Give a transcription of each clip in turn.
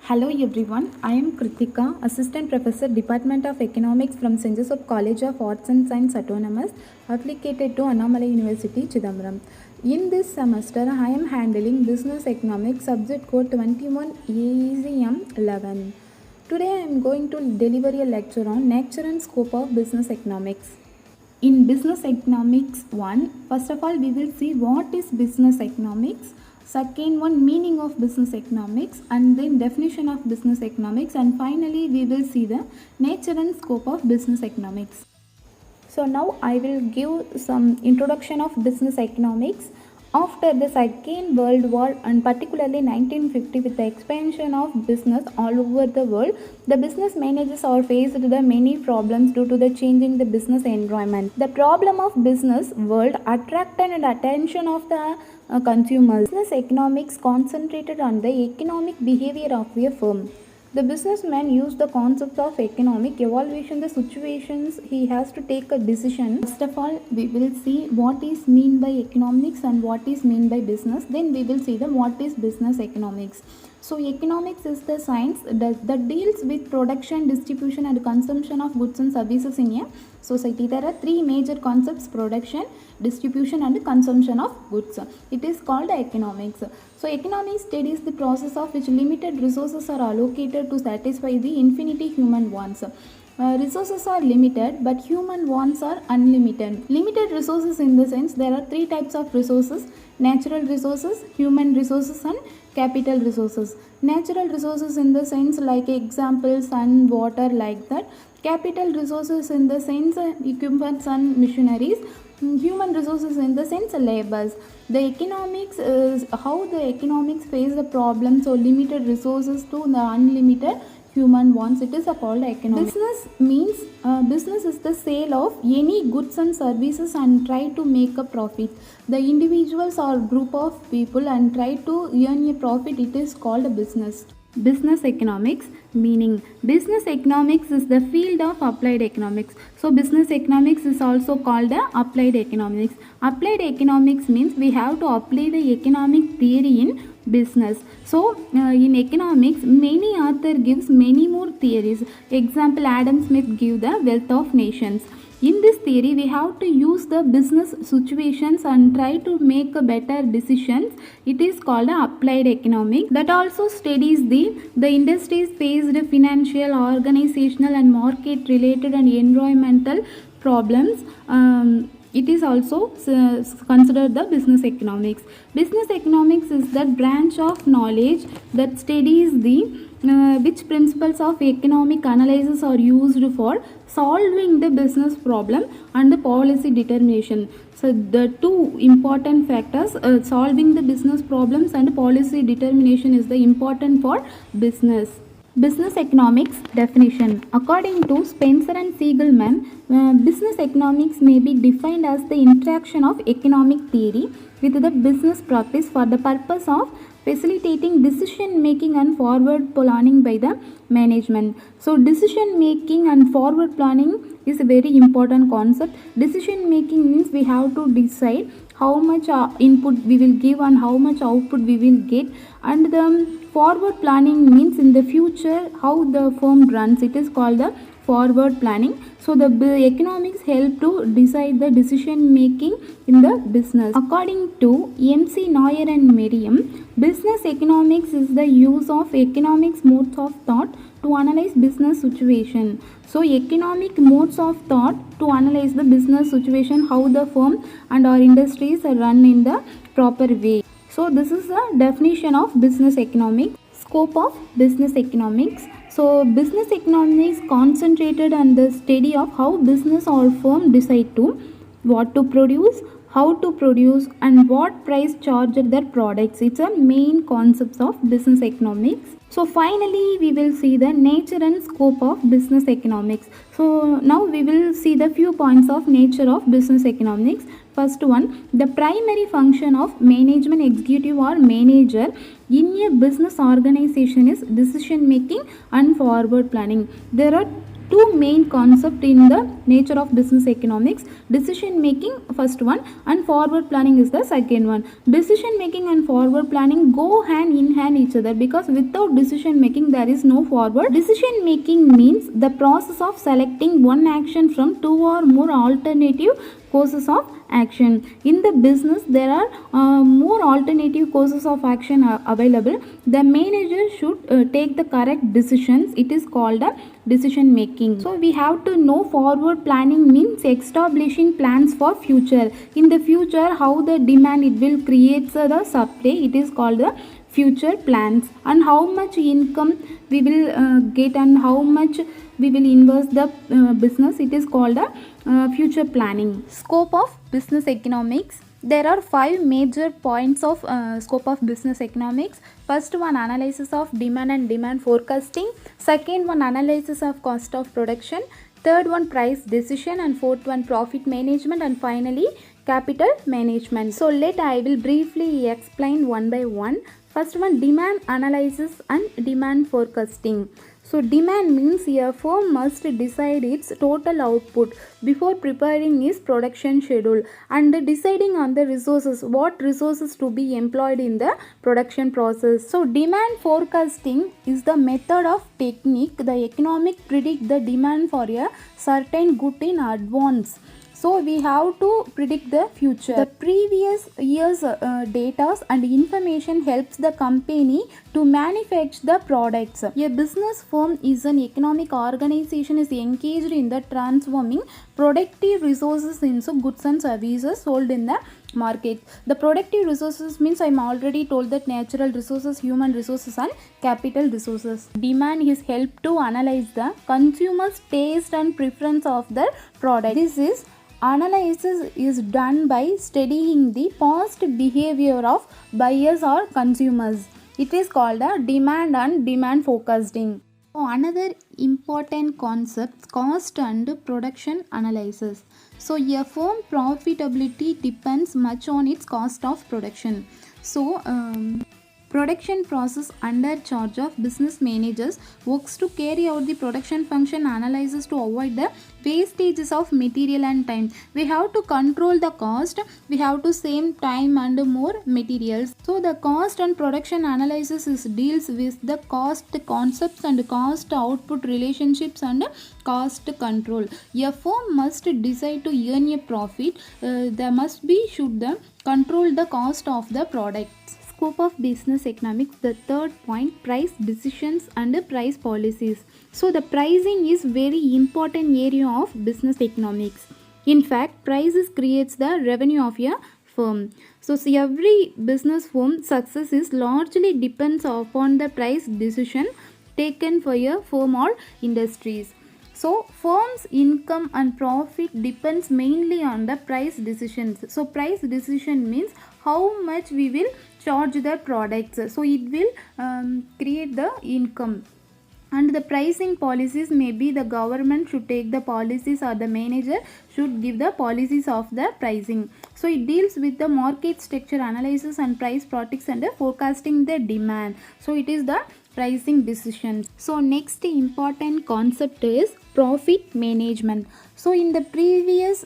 Hello everyone, I am Kritika, Assistant Professor, Department of Economics from St.Joseph College of Arts and Science Autonomous, affiliated to Annamalai University, Chidambaram. In this semester, I am handling Business Economics, subject code 21AECM11. Today I am going to deliver a lecture on nature and scope of business economics. In Business Economics 1, first of all we will see what is business economics. Second one, meaning of business economics, and then definition of business economics, and finally we will see the nature and scope of business economics. So now I will give some introduction of business economics. After the Second World War and particularly 1950, with the expansion of business all over the world, the business managers are faced with many problems due to the changing the business environment. The problem of business world attracted and attention of the consumers. Business economics concentrated on the economic behavior of a firm. The businessman used the concept of economic evaluation, the situations he has to take a decision. First of all, we will see what is mean by economics and what is mean by business. Then we will see what is business economics. So economics is the science that deals with production, distribution and consumption of goods and services in a society. There are three major concepts: production, distribution and consumption of goods. It is called economics. So economics studies the process of which limited resources are allocated to satisfy the infinity human wants. Resources are limited but human wants are unlimited. Limited resources in the sense there are three types of resources: natural resources, human resources and capital resources. Natural resources in the sense like example sun, water, like that. Capital resources in the sense equipments and machineries. Human resources in the sense labors. The economics is how the economics face the problem. So limited resources to the unlimited human wants, it is called economics. Business means business is the sale of any goods and services and try to make a profit. The individuals or group of people and try to earn a profit, it is called a business. Business economics meaning: business economics is the field of applied economics. So business economics is also called applied economics. Applied economics means we have to apply the economic theory in business. So in economics many author gives many more theories. Example, Adam Smith give the wealth of nations. In this theory, we have to use the business situations and try to make a better decisions. It is called applied economics. That also studies the industries faced financial, organizational and market related and environmental problems. It is also considered the business economics. Business economics is that branch of knowledge that studies the which principles of economic analysis are used for solving the business problem and the policy determination. So the two important factors, solving the business problems and policy determination, is the important for business. Business economics definition. According to Spencer and Siegelman, business economics may be defined as the interaction of economic theory with the business practice for the purpose of facilitating decision making and forward planning by the management. So decision making and forward planning is a very important concept. Decision making means we have to decide how much input we will give and how much output we will get, and the forward planning means in the future how the firm runs. It is called the forward planning. So the economics help to decide the decision making in the business. According to MC Neuer and Merriam, business economics is the use of economics modes of thought to analyze business situation. So economic modes of thought to analyze the business situation, how the firm and our industries are run in the proper way. So this is the definition of business economics. Scope of business economics. So business economics concentrated on the study of how business or firm decide to what to produce, how to produce and what price charge their products. It's a main concepts of business economics. So finally we will see the nature and scope of business economics. So now we will see the few points of nature of business economics. First one, the primary function of management executive or manager in a business organization is decision making and forward planning. There are two main concepts in the nature of business economics: decision making first one and forward planning is the second one. Decision making and forward planning go hand in hand each other, because without decision making there is no forward. Decision making means the process of selecting one action from two or more alternative courses of action. In the business there are more alternative courses of action available. The manager should take the correct decisions. It is called a decision making. So we have to know forward planning means establishing plans for future. In the future, how the demand it will create the supply, it is called the future plans. And how much income we will get and how much we will invest the business, it is called a future planning. Scope of business economics. There are 5 major points of scope of business economics. First one, analysis of demand and demand forecasting. Second one, analysis of cost of production. Third one, price decision. And fourth one, profit management. And finally, capital management. So I will briefly explain one by one. First one, demand analysis and demand forecasting. So demand means a firm must decide its total output before preparing its production schedule and deciding on the resources, what resources to be employed in the production process. So demand forecasting is the method of technique the economic predict the demand for a certain good in advance. So we have to predict the future. The previous year's data and information helps the company to manufacture the products. A business firm is an economic organization is engaged in the transforming productive resources into goods and services sold in the market. The productive resources means I am already told that natural resources, human resources and capital resources. Demand is help to analyze the consumer's taste and preference of the product. This is analysis is done by studying the past behavior of buyers or consumers. It is called a demand and demand forecasting. So another important concept, cost and production analysis. So a firm profitability depends much on its cost of production. So production process under charge of business managers works to carry out the production function analysis to avoid the wastages of material and time. We have to control the cost, we have to save time and more materials. So the cost and production analysis is deals with the cost concepts and cost output relationships and cost control. A firm must decide to earn a profit, there must be should the control the cost of the product. Scope of business economics. The third point, price decisions and price policies. So the pricing is very important area of business economics. In fact, prices creates the revenue of a firm. So every business firm success is largely depends upon the price decision taken for a firm or industries. So firm's income and profit depends mainly on the price decisions. So price decision means how much we will charge the products. So it will create the income. And the pricing policies, maybe the government should take the policies or the manager should give the policies of the pricing. So it deals with the market structure analysis and price products and forecasting the demand. So it is the pricing decisions. So next important concept is profit management. So in the previous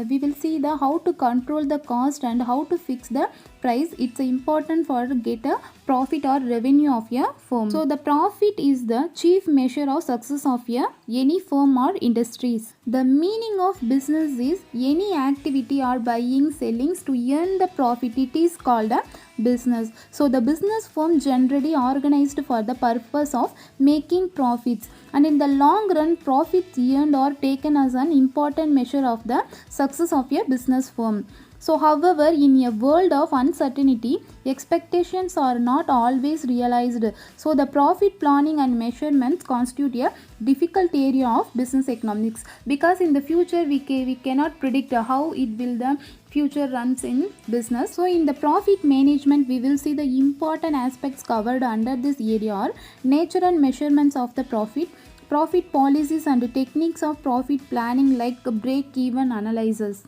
we will see the how to control the cost and how to fix the price. It's important for get a profit or revenue of a firm. So the profit is the chief measure of success of any firm or industries. The meaning of business is any activity or buying, selling to earn the profit. It is called a business. So the business firm generally organized for the purpose of making profits, and in the long run profits earned or taken as an important measure of the success of a business firm. So however, in a world of uncertainty, expectations are not always realized. So the profit planning and measurements constitute a difficult area of business economics, because in the future we cannot predict how it will the future runs in business. So in the profit management we will see the important aspects covered under this area are nature and measurements of the profit, profit policies and techniques of profit planning like break-even analysis.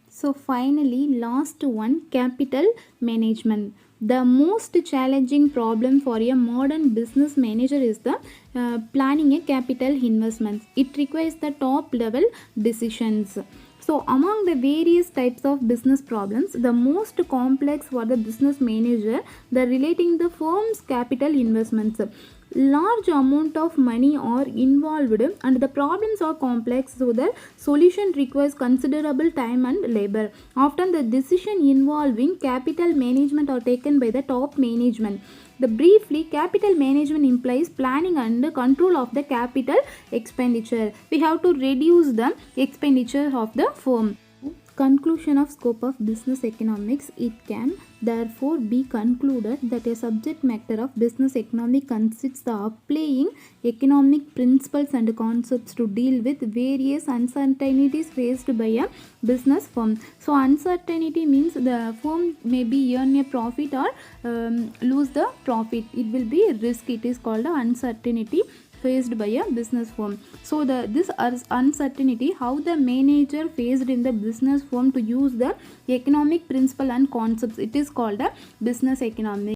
So finally, last one, capital management. The most challenging problem for a modern business manager is the planning a capital investments. It requires the top level decisions. So, among the various types of business problems, the most complex for the business manager, the relating the firm's capital investments. Large amount of money are involved and the problems are complex, so the solution requires considerable time and labor. Often the decision involving capital management are taken by the top management. The briefly, capital management implies planning and control of the capital expenditure. We have to reduce the expenditure of the firm. Conclusion of scope of business economics. It can therefore be concluded that a subject matter of business economics consists of applying economic principles and concepts to deal with various uncertainties faced by a business firm. So uncertainty means the firm may be earn a profit or lose the profit. It will be risk. It is called uncertainty faced by a business firm. So this uncertainty, how the manager faced in the business firm to use the economic principle and concepts, it is called a business economics.